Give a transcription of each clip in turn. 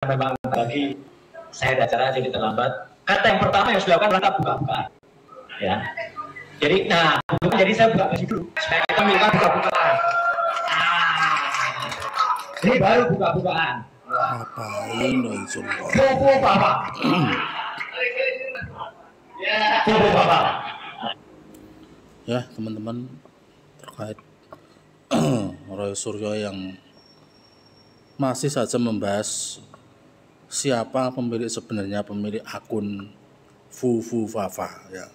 memang lagi saya ada acara jadi terlambat. Kata yang pertama yang harus dilakukan adalah buka-bukaan. Ya. Jadi, jadi saya buka baju dulu supaya kita melakukan buka-bukaan. Ini baru buka-bukaan. Ngapain dong semua? Bobo Bapak. Bobo Bapak. Ya teman-teman, terkait Roy Suryo yang masih saja membahas siapa sebenarnya pemilik akun Fufu Fafa ya.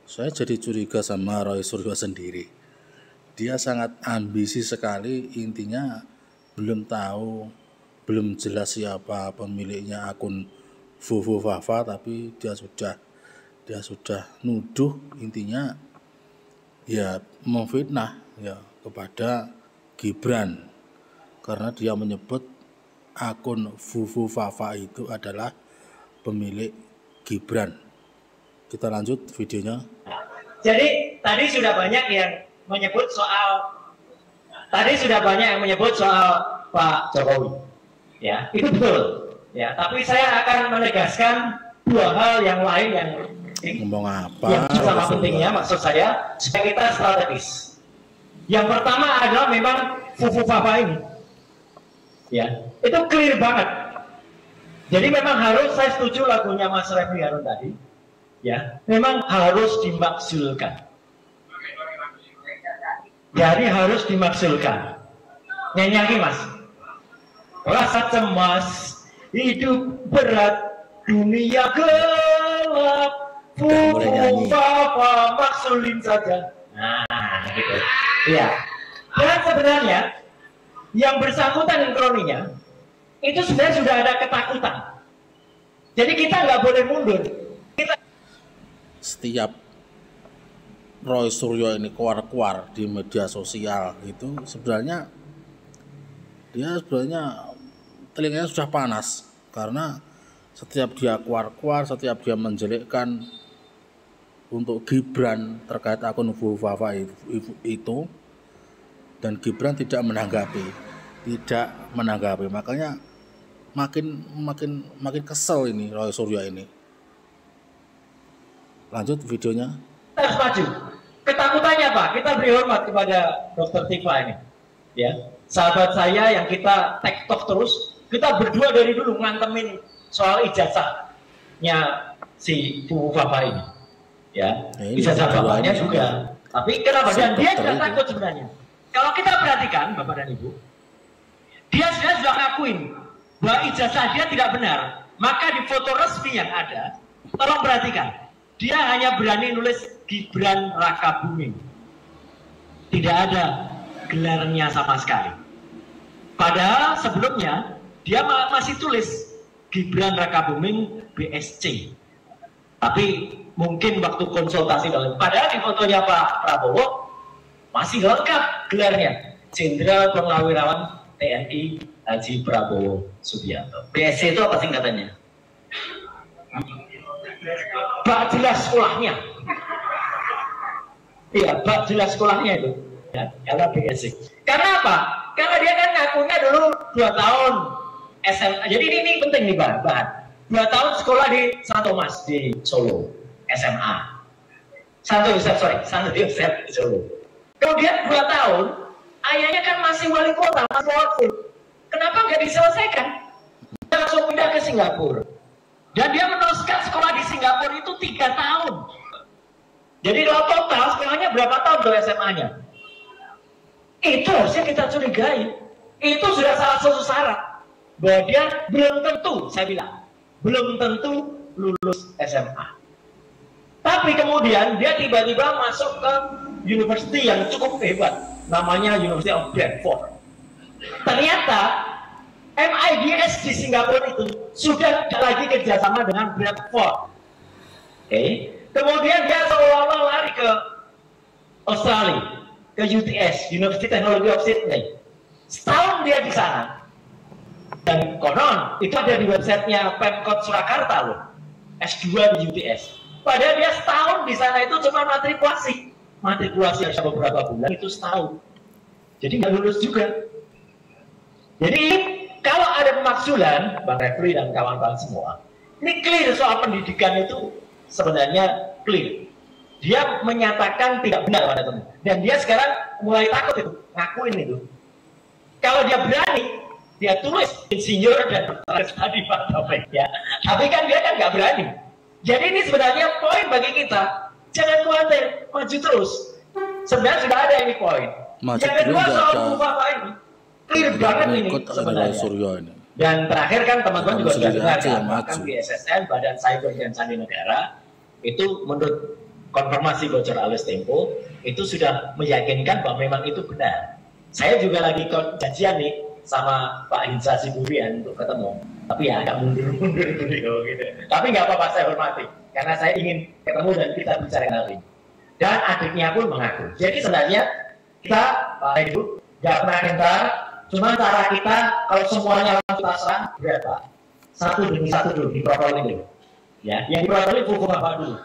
Saya jadi curiga sama Roy Suryo sendiri. Dia sangat ambisi sekali, intinya belum tahu, belum jelas siapa pemiliknya akun Fufu Fafa, tapi dia sudah nuduh, intinya ya memfitnah ya kepada Gibran karena dia menyebut akun Fufu Fafa itu adalah pemilik Gibran. Kita lanjut videonya. Jadi tadi sudah banyak yang menyebut soal Pak Jokowi. Ya, itu betul. Ya, tapi saya akan menegaskan dua hal yang lain yang ngomong apa? Yang sama pentingnya, maksud saya supaya kita strategis. Yang pertama adalah memang Fufu Fafa ini. Ya, itu clear banget. Jadi memang harus, saya setuju lagunya Mas Refli Harun tadi. Ya, memang harus dimakzulkan. Jadi harus dimakzulkan. Nyanyi lagi Mas. Rasa cemas, hidup berat, dunia gelap, Fufu Fafa maksulin saja. Nah, gitu. Iya. Dan sebenarnya yang bersangkutan kroninya itu sebenarnya sudah ada ketakutan. Jadi kita nggak boleh mundur. Setiap Roy Suryo ini keluar di media sosial itu sebenarnya telinganya sudah panas karena setiap dia keluar, setiap dia menjelekkan untuk Gibran terkait akun Fufu Fafa itu dan Gibran tidak menanggapi, makanya makin kesel ini Roy Suryo ini. Lanjut videonya. Kita harus maju. Ketakutannya apa? Kita beri hormat kepada Dr. Tifa ini. Ya, sahabat saya yang kita tektok terus. Kita berdua dari dulu ngantemin soal ijazahnya si Fufu Fafa ini. Ya, ijazah bapaknya juga. Tapi kenapa? Dan dia tidak takut sebenarnya. Kalau kita perhatikan Bapak dan Ibu, dia sudah ngakuin bahwa ijazah dia tidak benar. Maka di foto resmi yang ada, tolong perhatikan. Dia hanya berani nulis Gibran Rakabuming. Tidak ada gelarnya sama sekali. Padahal sebelumnya dia masih tulis Gibran Rakabuming BSC. Tapi mungkin waktu konsultasi dalam. Padahal di fotonya Pak Prabowo masih lengkap gelarnya. Jenderal Purnawirawan TNI Haji Prabowo Subianto. BSC itu apa singkatannya? Bak jelas sekolahnya. Iya, bak jelas sekolahnya itu. Ya, karena BSC. Karena apa? Karena dia kan ngakunya dulu 2 tahun SMA. Jadi ini penting nih bahan. 2 tahun sekolah di Santo Thomas di Solo, SMA. Santo Yosef di Solo. Kemudian 2 tahun, ayahnya kan masih wali kota, masih wakil. Kenapa nggak diselesaikan? Dia langsung pindah ke Singapura. Dan dia meneruskan sekolah di Singapura itu 3 tahun. Jadi kalau total sekolahnya berapa tahun tuh SMA-nya? Itu harusnya kita curigai. Itu sudah salah satu syarat bahwa dia belum tentu, saya bilang, belum tentu lulus SMA. Tapi kemudian dia tiba-tiba masuk ke university yang cukup hebat, namanya University of Bradford. Ternyata MIDS di Singapura itu sudah tidak lagi kerjasama dengan Bradford. Kemudian dia seolah-olah lari ke Australia, ke UTS, University Technology of Sydney. Setahun dia di sana. Dan konon itu ada di websitenya Pemkot Surakarta loh, S2 di UTS. Padahal dia setahun di sana itu cuma matrikulasi yang beberapa bulan itu setahun. Jadi nggak lulus juga. Jadi Kalau ada pemakzulan, Bang Refli dan kawan-kawan semua, ini clear soal pendidikan itu sebenarnya clear. Dia menyatakan tidak benar pada teman. Dan dia sekarang mulai takut itu, ngakuin itu. Kalau dia berani, dia tulis insinyur dan tadi Pak Taufik ya. Tapi kan dia kan nggak berani. Jadi ini sebenarnya poin bagi kita. Jangan khawatir, maju terus. Sebenarnya sudah ada ini poin. Yang kedua soal Bapak ini, clear banget ini sebenarnya. Dan terakhir kan teman-teman juga sudah dengar kan, bahkan di SSN, Badan Cyber dan Sandi Negara, itu menurut konfirmasi bocor alias Tempo, itu sudah meyakinkan bahwa memang itu benar. Saya juga lagi janjian nih sama Pak Hinsa Siburian untuk ketemu, tapi ya agak mundur-mundur gitu. Tapi nggak apa-apa, saya hormati, karena saya ingin ketemu dan kita bicara kali. Dan adiknya pun mengaku. Jadi sebenarnya kita, Pak Ibu, nggak pernah gentar, cuma cara kita kalau semuanya langsung terserah berapa? Satu demi satu dulu di protokol ini. Ya, yang di protokol itu hukum apa dulu?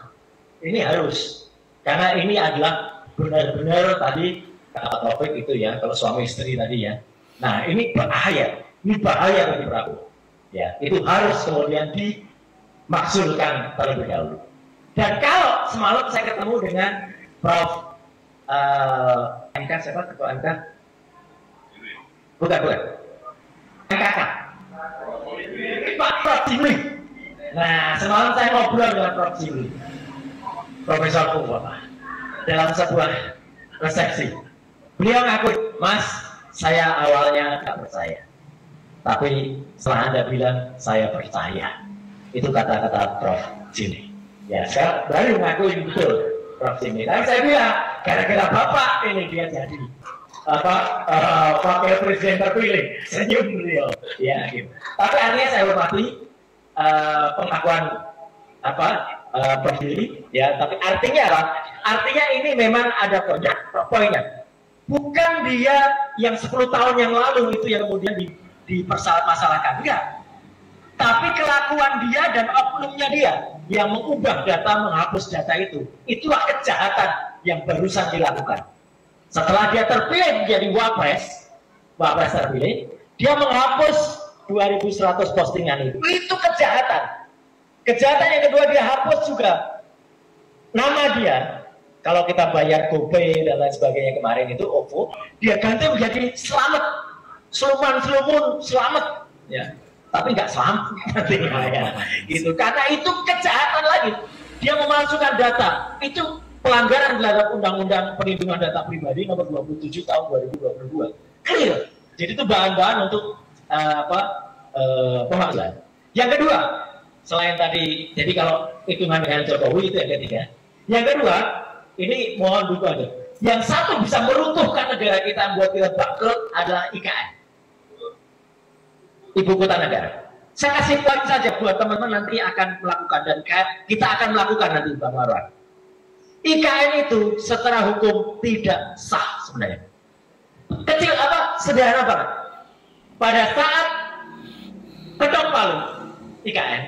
Ini harus, karena ini adalah benar-benar tadi kata Pak Taufik itu ya, kalau suami istri tadi ya. Nah ini bahaya bagi Prabowo. Ya, itu harus kemudian dimaksulkan terlebih dahulu. Dan kalau semalam saya ketemu dengan Prof. MK, siapa ketua MK? Bukan. MKK. Pak Prof. Jimli. Nah, semalam saya ngobrol dengan Prof. Jimli, Profesor Bapak, dalam sebuah resepsi. Beliau ngaku, Mas, saya awalnya tak percaya, tapi setelah Anda bilang, saya percaya. Itu kata-kata Prof. Jimli. Ya, saya baru ngakuin betul Prof. Jimli. Dan saya bilang, gara-gara Bapak ini dia jadi Wakil Presiden terpilih. Senyum beliau. Ya, gitu. Tapi artinya saya hormati pengakuan berdiri, ya. Tapi artinya apa? Artinya ini memang ada poinnya. Bukan dia yang 10 tahun yang lalu itu yang kemudian dipermasalahkan, enggak. Tapi kelakuan dia dan oknumnya dia yang mengubah data, menghapus data itu, itulah kejahatan yang barusan dilakukan. Setelah dia terpilih menjadi wapres terpilih, dia menghapus 2.100 postingan itu kejahatan. Kejahatan yang kedua, dia hapus juga nama dia. Kalau kita bayar GoPay dan lain sebagainya kemarin itu OVO, dia ganti menjadi Selamat, Sluman, Selamat, ya. Tapi nggak selamat nantinya ya. Gitu. Karena itu kejahatan lagi. Dia memalsukan data. Itu pelanggaran terhadap Undang-Undang Perlindungan Data Pribadi nomor 27 tahun 2022. Clear. Jadi itu bahan-bahan untuk pemakzulan. Yang kedua, selain tadi, jadi kalau hitungan dengan Jokowi itu yang ketiga. Yang kedua, ini mohon dukungan. Yang satu bisa meruntuhkan negara kita, buat kita bangkrut adalah IKN. Ibu kota negara. Saya kasih poin saja buat teman-teman nanti akan melakukan, dan kita akan melakukan nanti Bang Marwan. IKN itu secara hukum tidak sah sebenarnya. Kecil apa? Sederhana banget. Pada saat ketok palu IKN,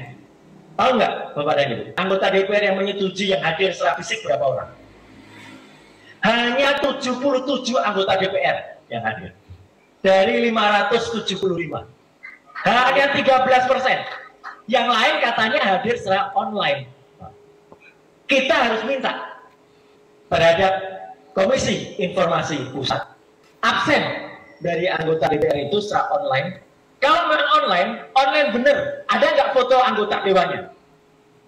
tahu nggak Bapak dan Ibu? Anggota DPR yang menyetujui yang hadir secara fisik berapa orang? Hanya 77 anggota DPR yang hadir dari 575. Hanya 13%. Yang lain katanya hadir secara online. Kita harus minta terhadap Komisi Informasi Pusat absen dari anggota DPR itu secara online. Kalau memang online bener. Ada nggak foto anggota dewannya?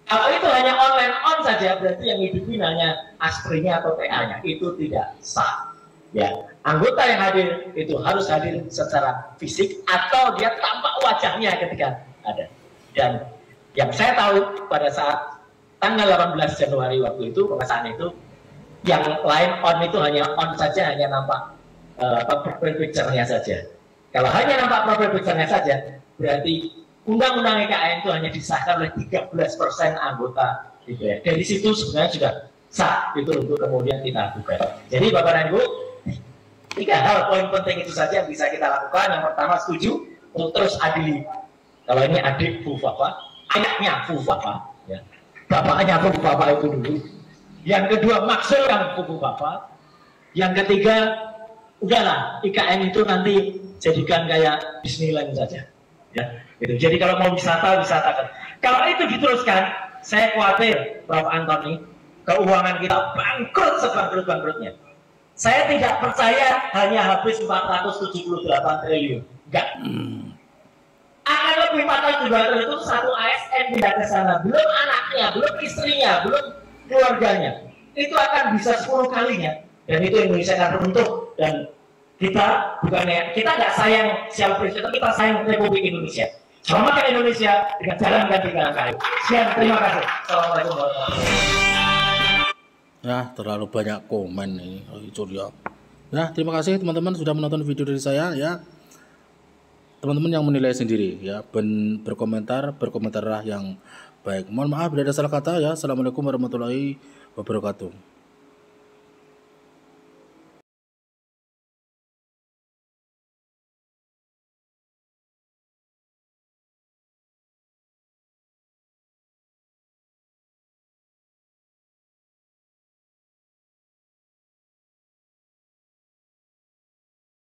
Kalau itu hanya online on saja, berarti yang hidupin hanya asprinya atau TA-nya. Itu tidak sah. Ya, anggota yang hadir itu harus hadir secara fisik atau dia tampak wajahnya ketika ada. Dan yang saya tahu pada saat tanggal 18 Januari waktu itu pengesahan itu, yang lain on itu hanya on saja, hanya nampak profile picture-nya saja. Kalau hanya nampak profile picture-nya saja, berarti Undang-Undang IKN itu hanya disahkan oleh 13% anggota DPR. Dari situ sebenarnya sudah sah itu untuk kemudian kita buka. Jadi Bapak dan Ibu, 3 hal poin penting itu saja yang bisa kita lakukan. Yang pertama, setuju untuk terus adili. Kalau ini adik Bu Fafa, anaknya Bu Fafa, ya. Bapaknya Bu Fafa itu dulu. Yang kedua, maksulkan Bu Fafa. Yang ketiga, udahlah IKN itu nanti jadikan kayak Disneyland saja. Ya, gitu. Jadi kalau mau wisatakan. Kalau itu diteruskan, saya khawatir, Prof. Antoni, keuangan kita bangkrut sebangkrut-bangkrutnya. Saya tidak percaya hanya habis 478 triliun. Enggak. Akan lebih 478 triliun itu satu ASN pindah ke sana. Belum anaknya, belum istrinya, belum keluarganya. Itu akan bisa 10 kalinya. Dan itu Indonesia akan runtuh. Dan kita bukannya, kita nggak sayang siapa presiden, kita sayang Republik Indonesia. Selamatkan Indonesia dengan jalan ganti dengan kayu. Sekian, terima kasih. Assalamualaikum warahmatullahi wabarakatuh. Ya, terlalu banyak komen ini, Suryo. Ya, terima kasih teman-teman sudah menonton video dari saya ya. Teman-teman yang menilai sendiri ya, berkomentarlah yang baik. Mohon maaf bila ada salah kata ya. Assalamualaikum warahmatullahi wabarakatuh.